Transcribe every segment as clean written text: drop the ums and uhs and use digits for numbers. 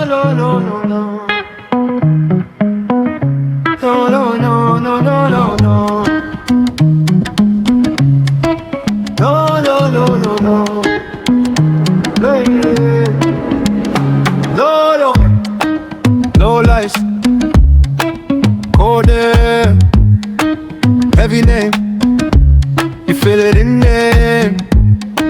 no, no, no, no. No, no, no, no, no, no, no. No, no, no, no, no. No, no, no lies. Cold air, heavy name. You feel it in there.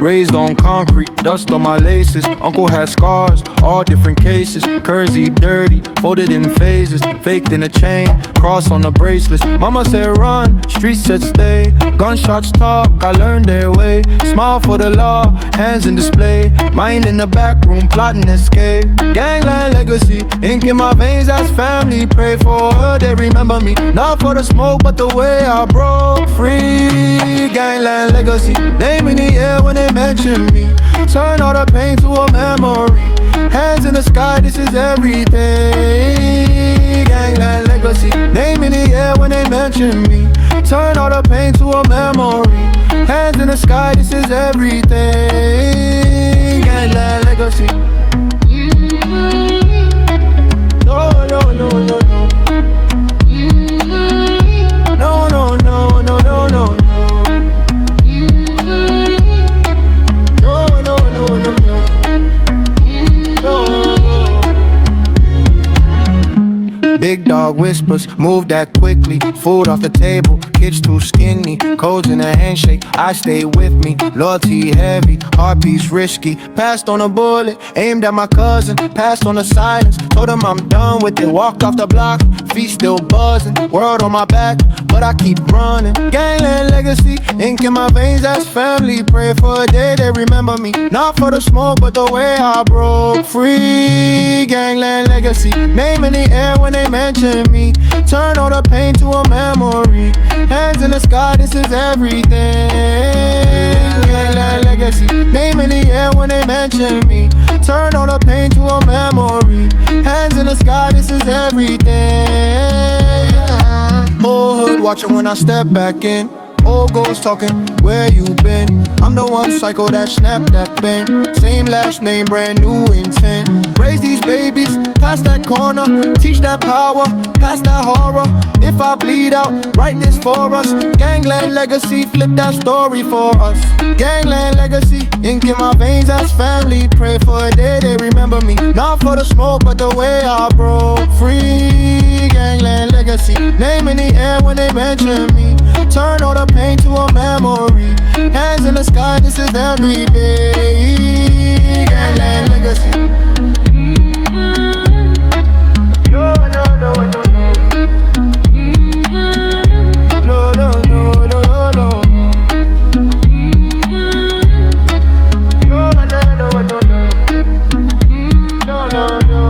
Raised on concrete, dust on my laces. Uncle had scars, all different cases. Kersey dirty, folded in phases. Faked in a chain, cross on the bracelets. Mama said run, streets said stay. Gunshots talk, I learned their way. Smile for the law, hands in display. Mine in the back room, plotting escape. Gangland legacy, ink in my veins, that's family. Pray for her, they remember me. Not for the smoke, but the way I broke free. Gangland legacy, name in the air when they mention me. Turn all the pain to a memory. Hands in the sky, this is everything. Gangland legacy, name in the air when they mention me. Turn all the pain to a memory. Hands in the sky, this is everything. Gangland legacy. No, no, no, no, no. No, no, no, no, no, no. Big dog whispers, move that quickly. Food off the table, kids too skinny. Codes in a handshake, I stay with me. Loyalty heavy, heartbeats risky. Passed on a bullet, aimed at my cousin. Passed on the silence, told him I'm done with it. Walked off the block, feet still buzzing. World on my back, but I keep running. Gangland legacy, ink in my veins, that's family. Pray for a day they remember me. Not for the smoke, but the way I broke free. Gangland legacy, name in the air when they mention me. Turn all the pain to a memory. Hands in the sky, this is everything. Gangland legacy, name in the air when they mention me. Turn all the pain to a memory. Hands in the sky, this is everything. Whole hood watching when I step back in. Old ghosts talking, where you been? I'm the one psycho that snapped that pen. Same last name, brand new intent. Raise these babies, past that corner. Teach that power, past that horror. If I bleed out, write this for us. Gangland legacy, flip that story for us. Gangland legacy, ink in my veins, that's family. Pray for a day they remember me. Not for the smoke, but the way I broke free. Gangland legacy, name in the air when they mention me. Turn all the pain to a memory. Hands in the sky, this is every day. Gangland legacy. No, no, no, no, no. No, no, no, no, no, no. No, no, no, no, no. No, no, no.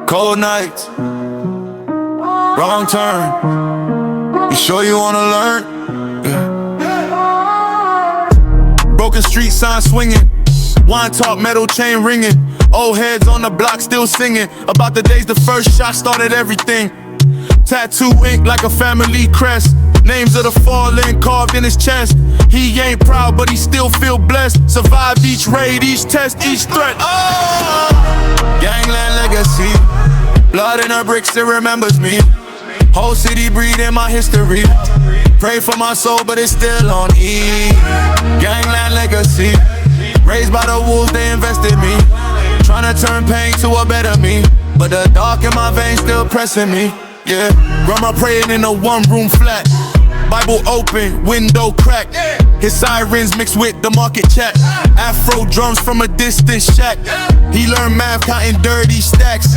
Cold nights, wrong turn. You sure you wanna learn? Yeah. Broken street sign swinging, wine talk, metal chain ringing. Old heads on the block still singing about the days the first shot started everything. Tattoo ink like a family crest. Names of the fallen carved in his chest. He ain't proud, but he still feel blessed. Survived each raid, each test, each threat. Oh! Gangland legacy. Blood in her bricks, it remembers me. Whole city breathing my history. Pray for my soul, but it's still on E. Gangland legacy. Raised by the wolves, they invested me. Tryna turn pain to a better me. But the dark in my veins still pressing me. Yeah, grandma praying in a one-room flat. Bible open, window cracked. His sirens mixed with the market chat. Afro drums from a distant shack. He learned math counting dirty stacks.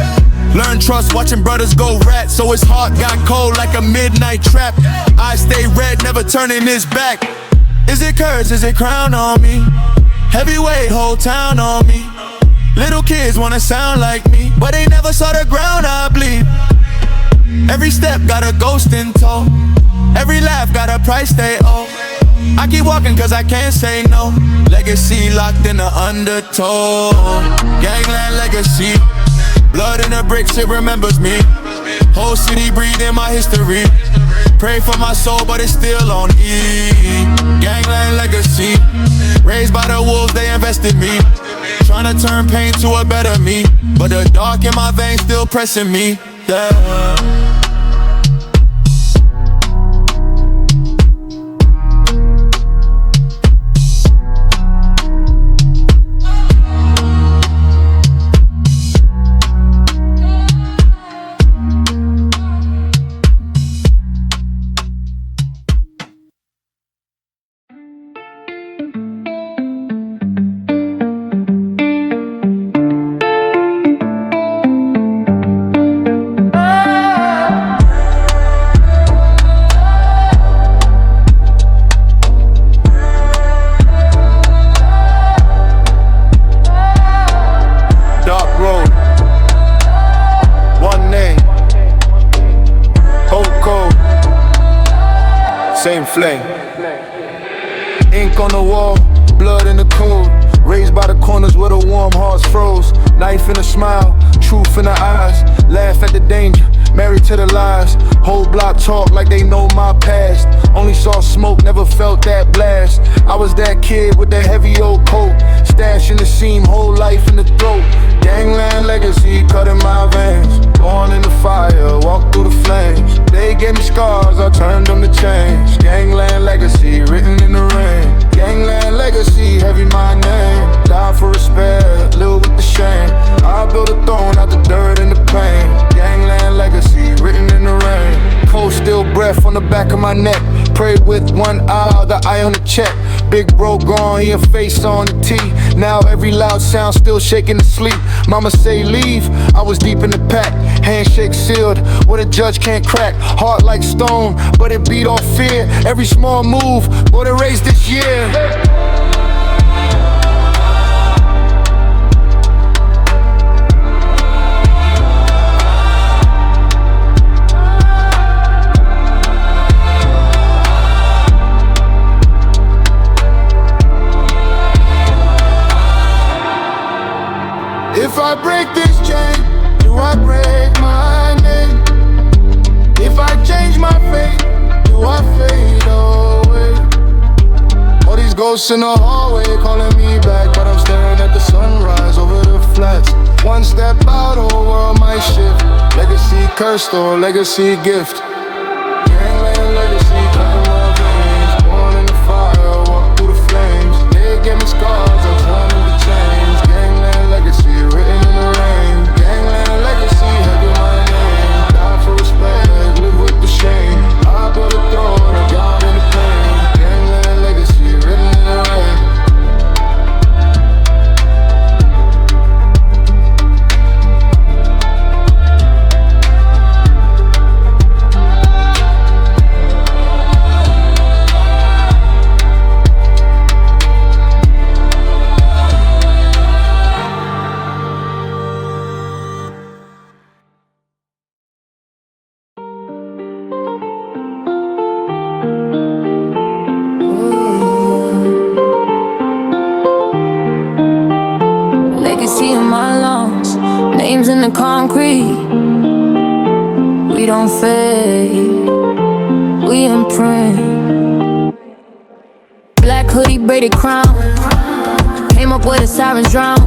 Learned trust watching brothers go rat. So his heart got cold like a midnight trap. Eyes stay red, never turning his back. Is it curse, is it crown on me? Heavyweight, whole town on me. Little kids wanna sound like me, but they never saw the ground I bleed. Every step got a ghost in tow. Every laugh got a price they owe. I keep walking cause I can't say no. Legacy locked in the undertow. Gangland legacy. Blood in the bricks, it remembers me. Whole city breathing my history. Pray for my soul, but it's still on E. Gangland legacy. Raised by the wolves, they invested me. Trying to turn pain to a better me. But the dark in my veins still pressing me. Yeah. Same flame. Ink on the wall, blood in the code. Raised by the corners where the warm hearts froze. Knife in a smile, truth in the eyes. Laugh at the danger, married to the lies. Whole block talk like they know my past. Only saw smoke, never felt that blast. I was that kid with the heavy old coat. Stash in the seam, whole life in the throat. Gangland legacy, cutting my veins. Born in the fire, walk through the flames. They gave me scars, I turned them to chains. Gangland legacy, written in the rain. Gangland legacy, heavy my name. Die for respect, live with the shame. I built a throne out the dirt and the pain. Gangland legacy, written in the rain. Cold still breath on the back of my neck. Prayed with one eye, the eye on the check. Big bro gone, he a face on the T. Now every loud sound still shaking to sleep. Mama say leave, I was deep in the pack. Handshake sealed, what a judge can't crack. Heart like stone, but it beat off fear. Every small move, boy, they raised this year. If I break this chain, do I break my name? If I change my fate, do I fade away? All these ghosts in the hallway calling me back, but I'm staring at the sunrise over the flats. One step out, whole world might shift. Legacy cursed or legacy gift. Gangland legacy, cutting my veins. Born in the fire, walk through the flames. They gave me scars, I turned them to chains. Gangland legacy, written in the rain. Gangland legacy, heavy my name. Die for respect, live with the shame. I built a throne, I got in the pain. Gangland legacy, written in the rain. Legacy in my lungs, names in the concrete. We don't fade, we imprint. Black hoodie, braided crown. Came up where the sirens drown.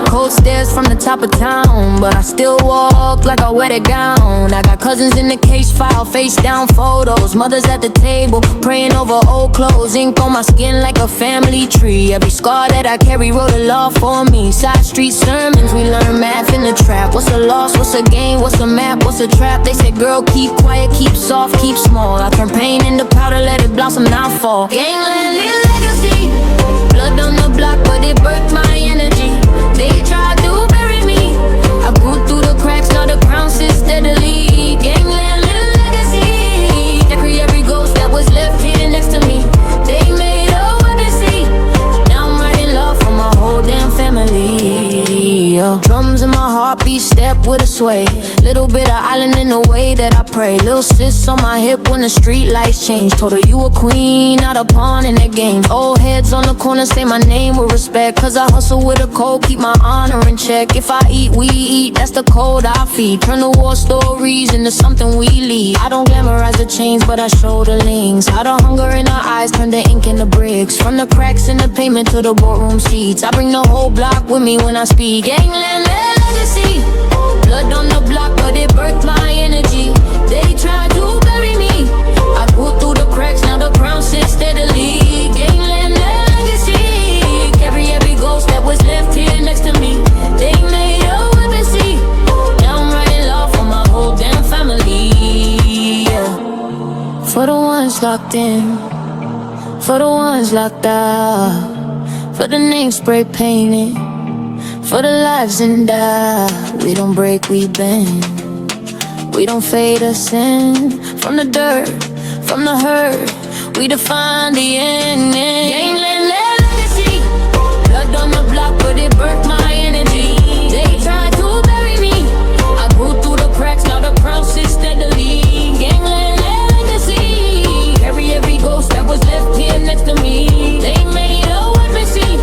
Cold stairs from the top of town, but I still walk like a wedded gown. I got cousins in the case file, face down photos. Mothers at the table, praying over old clothes. Ink on my skin like a family tree. Every scar that I carry wrote a law for me. Side street sermons, we learn math in the trap. What's a loss, what's a gain, what's a map, what's a trap? They said girl, keep quiet, keep soft, keep small. I turn pain into powder, let it blossom, not fall. Gangland legacy, blood on the block, but it birthed my energy. They tried to bury me, I grew through the cracks, now the crown sits steadily. Gangland legacy, decorate every ghost that was left here next to me. They made a odyssey, now I'm writing love for my whole damn family. Drums in my heartbeat, step with with a sway. Little bit of island in the way that I pray. Little sis on my hip when the street lights change. Told her you a queen, not a pawn in the game. Old heads on the corner say my name with respect, cause I hustle with a code, keep my honor in check. If I eat, we eat, that's the code I feed. Turn the war stories into something we lead. I don't glamorize the chains, but I show the links. How the hunger in our eyes turn the ink into bricks. From the cracks in the pavement to the boardroom seats, I bring the whole block with me when I speak. Gangland legacy, blood on the block, but it birthed my energy. They tried to bury me, I pulled through the cracks, now the ground sits steadily. Gangland legacy, carry every ghost that was left here next to me. They made a weapon, see, now I'm writing law for my whole damn family. Yeah. For the ones locked in, for the ones locked out, for the names spray painted, for the lives in doubt. We don't break, we bend, we don't fade us in. From the dirt, from the hurt, we define the end. Gangland legacy, blood on the block, but it birthed my energy. They tried to bury me, I grew through the cracks, now the crown sits steadily. Gangland legacy, carry every ghost that was left here next to me. They made a weapon, see,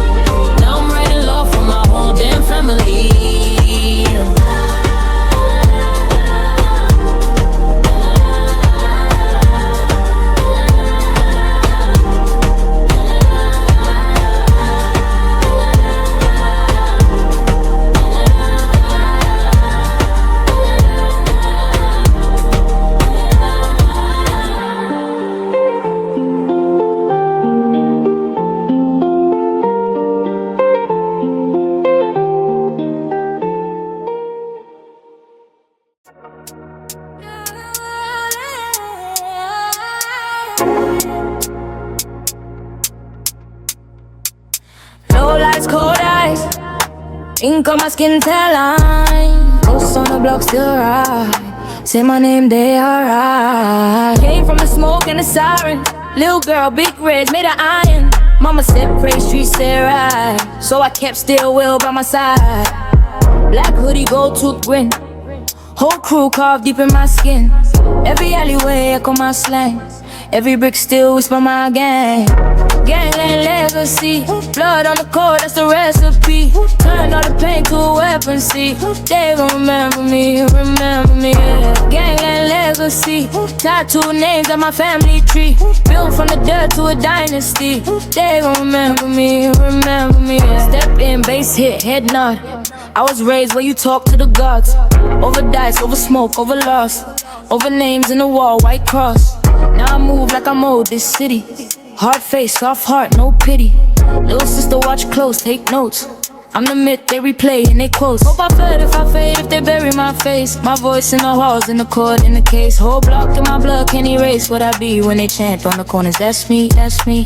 now I'm writing law for my whole damn family. Low lights, cold eyes, ink on my skin, tell line. Ghosts on the block still ride, say my name, they alright. Came from the smoke and the siren, little girl, big reds, made of iron. Mama said pray, streets say right, so I kept still, will by my side. Black hoodie, gold tooth grin, whole crew carved deep in my skin. Every alleyway echo my slang, every brick still whisper my gang. Gangland legacy, blood on the cord, that's the recipe. Turn all the pain to a weapon, see. They gon' remember me, yeah. Gangland legacy, tattoo names on my family tree. Built from the dirt to a dynasty. They gon' remember me, yeah. Step in, bass hit, head nod. I was raised where you talk to the gods. Over dice, over smoke, over loss, over names in the wall, white cross. Now I move like I'm owed this city. Hard face, soft heart, no pity. Little sister watch close, take notes. I'm the myth, they replay and they quotes. Hope I fed if I fade, if they bury my face. My voice in the halls, in the court, in the case. Whole block in my blood can't erase what I be when they chant on the corners. That's me, that's me.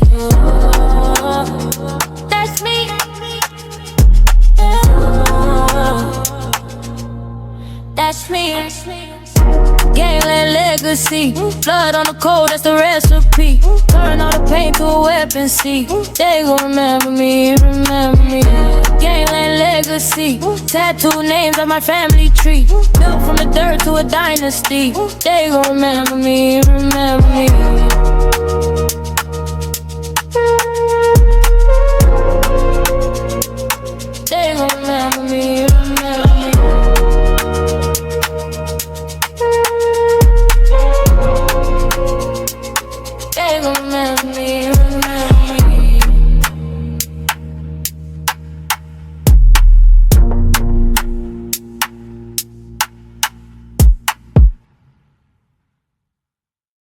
That's me. That's me, that's me. Gangland legacy, blood on the cold, that's the recipe. Turn all the pain to a weapon, see. They gon' remember me, Gangland legacy, tattoo names on my family tree. Built from the dirt to a dynasty. They gon' remember me,